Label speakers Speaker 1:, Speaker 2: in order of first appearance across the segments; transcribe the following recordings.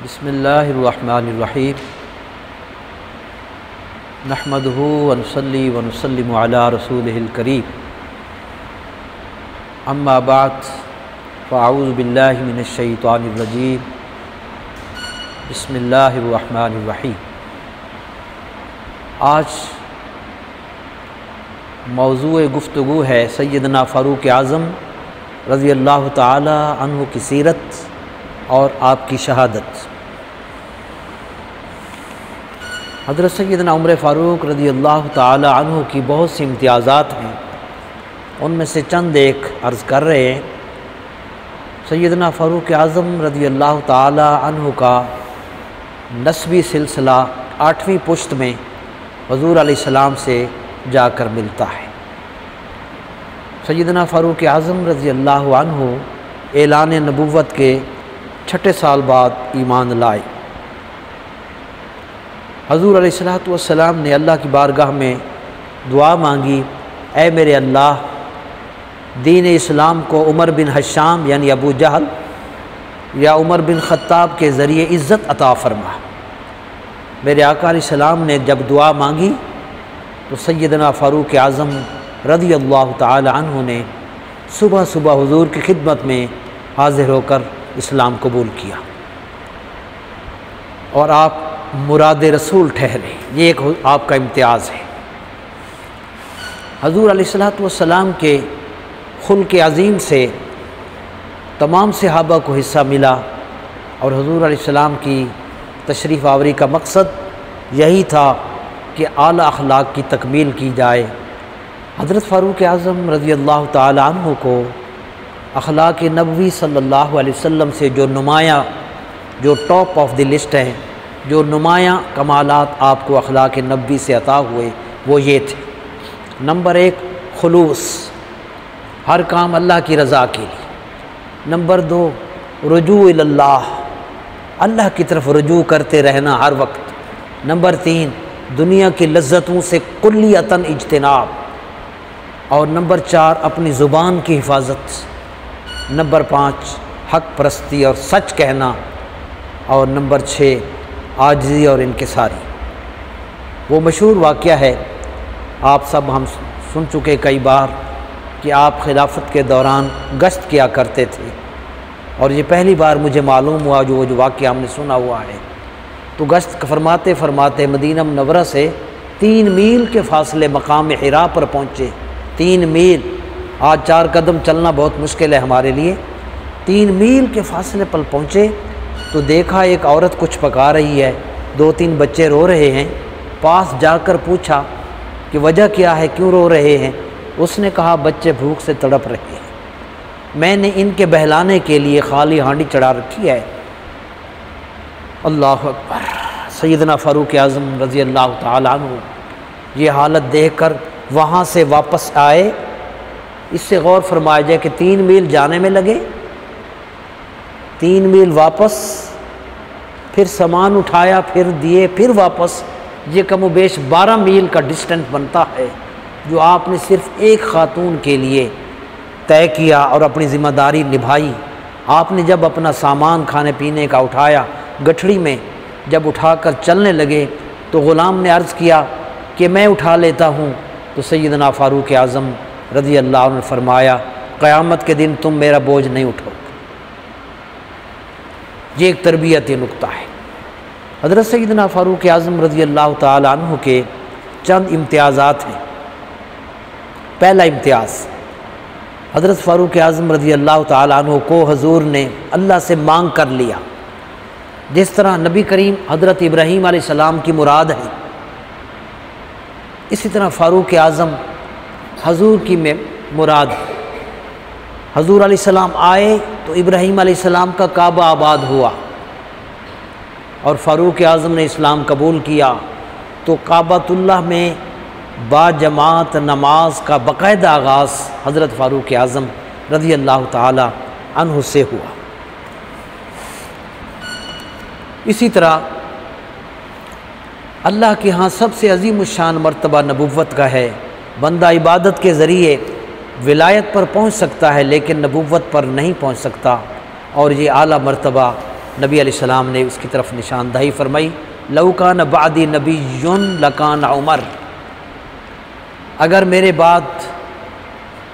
Speaker 1: बिस्मिल्लाहिर्रहमानिर्रहीम नहमदुहु व नुसल्ली व नुसल्लिमु अला रसूलिहिल करीम अम्मा बाद फ़अऊज़ु बिल्लाहि मिनश शैतानिर रजीम बिस्मिल्लाहिर्रहमानिर्रहीम। आज मौज़ूए गुफ्तगू है सैयदना फ़ारूक आज़म रज़ी अल्लाह ताला अन्हु की सीरत और आपकी शहादत। हज़रत सैयदना उमर फ़ारूक रज़ी अल्लाह ताला अन्हु की बहुत सी इम्तियाज़ात हैं, उनमें से चंद एक अर्ज़ कर रहे हैं। सैयदना फ़ारूक आज़म रज़ी अल्लाह ताला अन्हु का नस्बी सिलसिला 8वीं पुश्त में हुज़ूर अलैहिस्सलाम से जाकर मिलता है। सैयदना फ़ारूक आज़म रज़ी अल्लाह अन्हु ऐलान नबुव्वत के 6ठे साल बाद ईमान लाए। हज़ूर अलैहिस्सलातु वस्सलाम ने अल्लाह की बारगाह में दुआ मांगी, ऐ मेरे अल्लाह, दीन इस्लाम को उमर बिन हश्शाम यानी अबू जहल या उमर बिन ख़त्ताब के ज़रिए इज़्ज़त अता फरमा। मेरे आका अलैहिस्सलाम ने जब दुआ मांगी तो सैयदना फ़ारूक आज़म रज़ी अल्लाह ताला अन्हु ने सुबह सुबह हुज़ूर की खिदमत में हाज़िर होकर इस्लाम कबूल किया और आप मुराद रसूल ठहरे। ये एक आपका इम्तियाज़ है। हज़ूर अलैहिस्सलातु वस्सलाम के खुल्क़ अज़ीम से तमाम सहाबा को हिस्सा मिला और हज़ूर अलैहिस्सलाम की तशरीफ़ आवरी का मकसद यही था कि आला अखलाक की तकमील की जाए। हज़रत फ़ारूक आज़म रज़ी अल्लाह ताला अन्हु को अखलाक नबवी सल्लल्लाहु अलैहि वसल्लम से जो टॉप ऑफ द लिस्ट है, जो नुमाया कमालात आपको अखलाक नबवी से अता हुए वो ये थे। नंबर 1 खुलूस, हर काम अल्लाह की रज़ा के लिए। नंबर 2 रुजू इल्लाह, अल्लाह की तरफ रुजू करते रहना हर वक्त। नंबर 3 दुनिया की लज्जतों से कुल्लियतन इज्तिनाब। और नंबर 4 अपनी ज़ुबान की हिफाजत। नंबर 5 हक़ परस्ती और सच कहना। और नंबर 6 आजिज़ी और इनकिसारी। वो मशहूर वाक़या है, आप सब हम सुन चुके कई बार कि आप खिलाफत के दौरान गश्त किया करते थे और ये पहली बार मुझे मालूम हुआ जो वाक़या हमने सुना हुआ है। तो गश्त फरमाते फरमाते मदीना मुनव्वरा से 3 मील के फासले मकाम हिरा पर पहुँचे। 3 मील, आज 4 कदम चलना बहुत मुश्किल है हमारे लिए। 3 मील के फासले पर पहुँचे तो देखा एक औरत कुछ पका रही है, 2-3 बच्चे रो रहे हैं। पास जाकर पूछा कि वजह क्या है, क्यों रो रहे हैं? उसने कहा बच्चे भूख से तड़प रहे हैं, मैंने इनके बहलाने के लिए खाली हांडी चढ़ा रखी है। अल्लाह अकबर। सैयदना फ़ारूक आज़म रज़ी अल्लाह ताला अन्हु ये हालत देखकर वहाँ से वापस आए। इससे गौर फरमाया जाए कि 3 मील जाने में लगे, 3 मील वापस, फिर सामान उठाया, फिर दिए, फिर वापस। ये कमोबेश 12 मील का डिस्टेंस बनता है जो आपने सिर्फ़ एक ख़ातून के लिए तय किया और अपनी ज़िम्मेदारी निभाई। आपने जब अपना सामान खाने पीने का उठाया, गठड़ी में जब उठाकर चलने लगे तो ग़ुलाम ने अर्ज़ किया कि मैं उठा लेता हूँ। तो सैयदना फ़ारूक आज़म रज़ी अल्लाह अन्हु ने फरमाया, क़यामत के दिन तुम मेरा बोझ नहीं उठाओगे। ये एक तरबियत नुक्ता है। हज़रत सैयदना फ़ारूक आज़म रज़ी अल्लाह ताला अन्हु के चंद इम्तियाज़ात हैं। पहला इम्तियाज़, हज़रत फ़ारूक आज़म रज़ी अल्लाह ताला अन्हु को हज़ूर ने अल्लाह से मांग कर लिया। जिस तरह नबी करीम हज़रत इब्राहीम अलैहिस्सलाम की मुराद है, इसी तरह फ़ारूक आज़म हज़ूर की मुराद। हज़ूर अलैहिस्सलाम आए तो इब्राहीम अलैहिस्सलाम का काबा आबाद हुआ और फ़ारूक आज़म ने इस्लाम कबूल किया तो काबतुल्लाह में बाजमात नमाज का बाकायदा आगाज़ हज़रत फ़ारूक आज़म रज़ी अल्लाह ताला अन्हु से हुआ। इसी तरह अल्लाह के यहाँ सबसे अज़ीम शान मर्तबा नबुव्वत का है। बंदा इबादत के ज़रिए विलायत पर पहुँच सकता है लेकिन नबुव्वत पर नहीं पहुँच सकता और ये आला मर्तबा नबी अलैहिस्सलाम ने उसकी तरफ निशानदही फरमाई, लौ कान बादी नबियुन लकान उमर, अगर मेरे बाद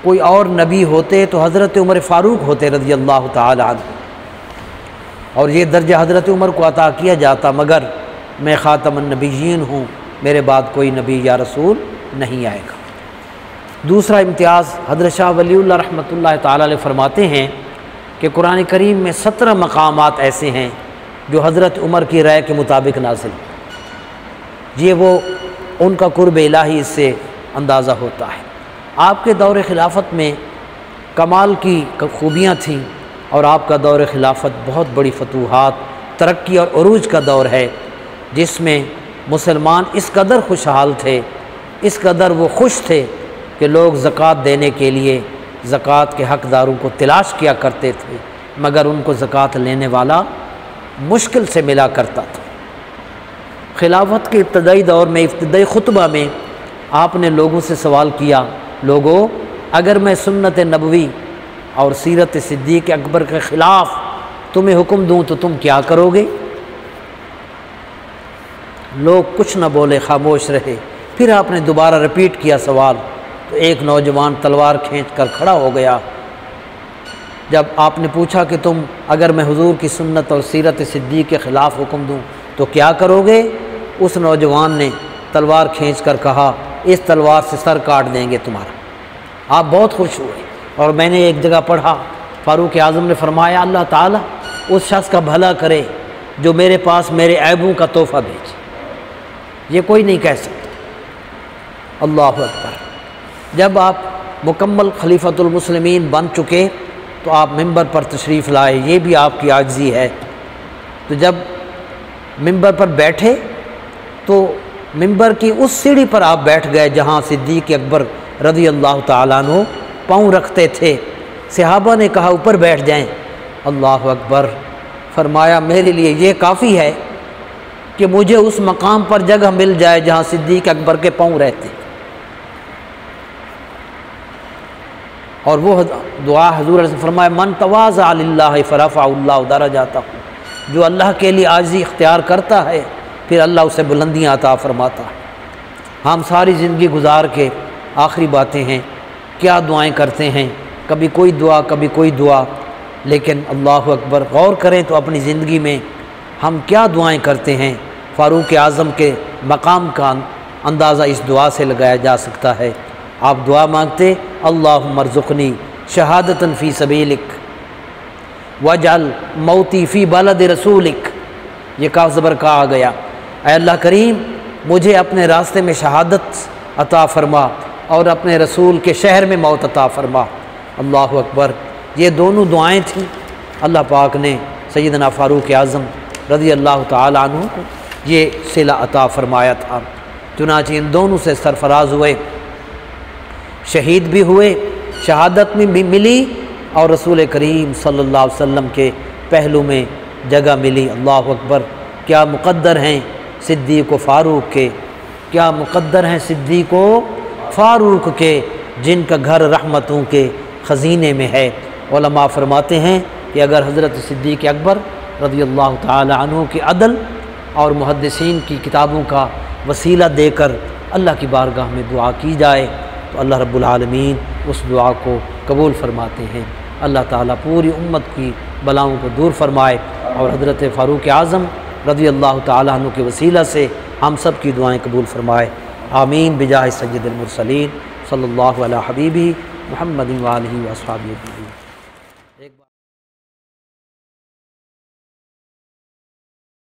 Speaker 1: कोई और नबी होते तो हज़रत उमर फ़ारूक होते रज़ी अल्लाह ताला अन्हु, और ये दर्जा हज़रत उमर को अता किया जाता, मगर मैं ख़ातमुन नबिय्यीन हूँ, मेरे बाद कोई नबी या रसूल नहीं आएगा। दूसरा इम्तियाज़ हज़रत शाह वलीउल्लाह रहमतुल्लाह ताला अलैह फरमाते हैं कि कुरान करीम में 17 मकामात ऐसे हैं जो हज़रत उमर की राय के मुताबिक नाज़िल, ये वो उनका कुर्ब इलाही इससे अंदाज़ा होता है। आपके दौर खिलाफत में कमाल की खूबियाँ थीं, और आपका दौर खिलाफत बहुत बड़ी फतूहात, तरक्की और उरूज का दौर है, जिसमें मुसलमान इस कदर खुशहाल थे, इस कदर वो खुश थे कि लोग ज़कात देने के लिए ज़कात के हक़दारों को तलाश किया करते थे, मगर उनको ज़कात लेने वाला मुश्किल से मिला करता था। खिलाफत के इब्तदाई दौर में, इब्तदाई खुतबा में आपने लोगों से सवाल किया, लोगों अगर मैं सुन्नत नबवी और सीरत सिद्दीक़ अकबर के ख़िलाफ़ तुम्हें हुक्म दूँ तो तुम क्या करोगे? लोग कुछ न बोले, खामोश रहे। फिर आपने दोबारा रिपीट किया सवाल, तो एक नौजवान तलवार खींचकर खड़ा हो गया। जब आपने पूछा कि तुम अगर मैं हुजूर की सुन्नत और सीरत सिद्दीक़ के ख़िलाफ़ हुक्म दूँ तो क्या करोगे? उस नौजवान ने तलवार खींचकर कहा, इस तलवार से सर काट देंगे तुम्हारा। आप बहुत खुश हुए, और मैंने एक जगह पढ़ा, फ़ारूक आज़म ने फरमाया, अल्लाह ताला उस शख्स का भला करे जो मेरे पास मेरे ऐबों का तोहफ़ा भेजे। ये कोई नहीं कह सकता। अल्लाह अकबर। जब आप मुकम्मल खलीफतुल मुस्लिमीन बन चुके तो आप मिंबर पर तशरीफ़ लाए, ये भी आपकी आजिज़ी है। तो जब मिंबर पर बैठे तो मिंबर की उस सीढ़ी पर आप बैठ गए जहाँ सिद्दीक़ अकबर रज़ी अल्लाह ताला अन्हु पाँव रखते थे। सहाबा ने कहा ऊपर बैठ जाएं। अल्लाह अकबर। फरमाया, मेरे लिए ये काफ़ी है कि मुझे उस मकाम पर जगह मिल जाए जहाँ सिद्दीक़ अकबर के पाँव रहते। और वो दुआ हुज़ूर ने फरमाया, मन तवाज़ा लिल्लाहि फरफ़अहुल्लाहु दरजातहु, जो अल्लाह के लिए आज़ी इख्तियार करता है फिर अल्लाह उसे बुलंदियाँ अता फरमाता है। हम सारी ज़िंदगी गुजार के आखिरी बातें हैं, क्या दुआएं करते हैं, कभी कोई दुआ कभी कोई दुआ, लेकिन अल्लाह अकबर गौर करें तो अपनी ज़िंदगी में हम क्या दुआएं करते हैं। फ़ारूक आज़म के मकाम का अंदाज़ा इस दुआ से लगाया जा सकता है। आप दुआ मांगते, अल्लाहुम्मा अर्ज़ुक़नी शहादतन फ़ी सबीलिक वजअल मौती फ़ी बलद रसूलिक। ये काफ़ ज़बर का आ गया, ऐ अल्लाह करीम मुझे अपने रास्ते में शहादत अता फ़रमा और अपने रसूल के शहर में मौत अता फ़रमा। अल्लाह अकबर। ये दोनों दुआएं थीं। अल्लाह पाक ने सैयदना फ़ारूक आज़म रज़ी अल्लाह ताला अन्हु को ये सिला अता फ़रमाया था। चुनांचे इन दोनों से सरफराज हुए, शहीद भी हुए, शहादत में भी मिली और रसूल करीम सल्लल्लाहु अलैहि वसल्लम के पहलू में जगह मिली। अल्लाह अकबर। क्या मुक़द्दर हैं सिद्दीक़ व फ़ारूक के, क्या मुक़द्दर हैं सिद्दीक़ व फ़ारूक के, जिनका घर रहमतों के ख़ज़ीने में है। उलमा फरमाते हैं कि अगर हज़रत सिद्दीक़ अकबर रज़ी अल्लाह ताला अन्हु के अदल और मुहद्दिसीन की किताबों का वसीला देकर अल्लाह की बारगाह में दुआ की जाए तो अल्लाह रब्बुल आलमीन उस दुआ को कबूल फ़रमाते हैं। अल्लाह ताला पूरी उम्मत की बलाओं को दूर फरमाए और हज़रत फ़ारूक आज़म रज़ी अल्लाह ताला अन्हु के वसीला से हम सब की दुआएँ कबूल फ़रमाए। आमीन बिजाह सय्यिदिल मुरसलीन सल्लल्लाहु अला हबीबी मुहम्मदिन व आलिहि व अस्हाबिही।